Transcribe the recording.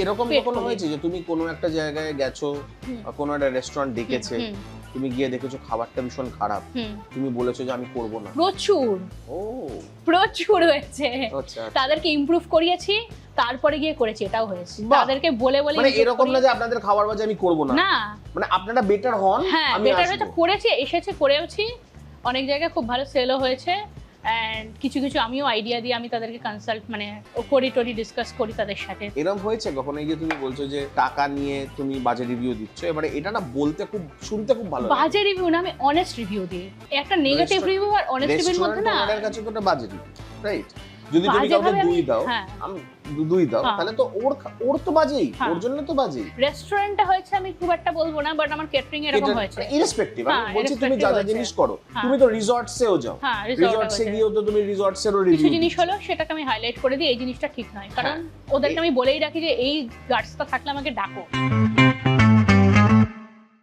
এরকম কখনো হয়েছে যে তুমি কোনো একটা জায়গায় গেছো, কোনো একটা রেস্টুরেন্ট ডেকেছে, তুমি গিয়ে দেখেছো খাবারটা ভীষণ খারাপ, তুমি বলেছো যে আমি করব না? প্রচুর হয়েছে। আচ্ছা, তাদেরকে ইমপ্রুভ করিয়েছি, তারপরে গিয়ে করেছি, এটাও হয়েছে। তাদেরকে বলে মানে এরকম না যে আপনাদের খাবার বাজে আমি করব না, মানে আপনারা বেটার হন। হ্যাঁ, বেটার হয়েছে, করেছি, এসেছে, করেওছি, অনেক জায়গায় খুব ভালো সেলও হয়েছে। এন্ড কিছু কিছু আমিও আইডিয়া দিয়ে আমি তাদেরকে কনসাল্ট মানে করি ডিসকাস করি তাদের সাথে। এরকম হয়েছে কখনো যে তুমি বলছো যে টাকা নিয়ে তুমি বাজে রিভিউ দিচ্ছ, এবারে এটা না বলতে খুব শুনতে খুব ভালো লাগে। বাজে রিভিউ না, আমি অনেস্ট রিভিউ দিই। একটা নেগেটিভ রিভিউ আর অনেস্ট রিভিউর মধ্যে না, আমাদের কাছে তো এটা বাজে রিভিউ, রাইট? যদি তুমি কাউকে দুই দাও, আমি দুই দাও, তাহলে তো ওর তো বাজেই, ওর জন্য তো বাজেই। রেস্টুরেন্টে হয়েছে আমি খুব একটা বলবো না, বাট আমার কেটারিং এরকম হয়েছে। ইররেসপেক্টিভ, আমি বলছি তুমি যা যা জিনিস করো, তুমি তো রিসর্টসেও যাও, রিসর্টসে গিয়েও তো তুমি রিসর্টসেরও রিভিউ কিছু জিনিস হলো সেটাকে আমি হাইলাইট করে দিই, এই জিনিসটা ঠিক নয়, কারণ ওদেরকে আমি বলেই রাখি যে এই গার্ডসটা থাকলে আমাকে ডাকো।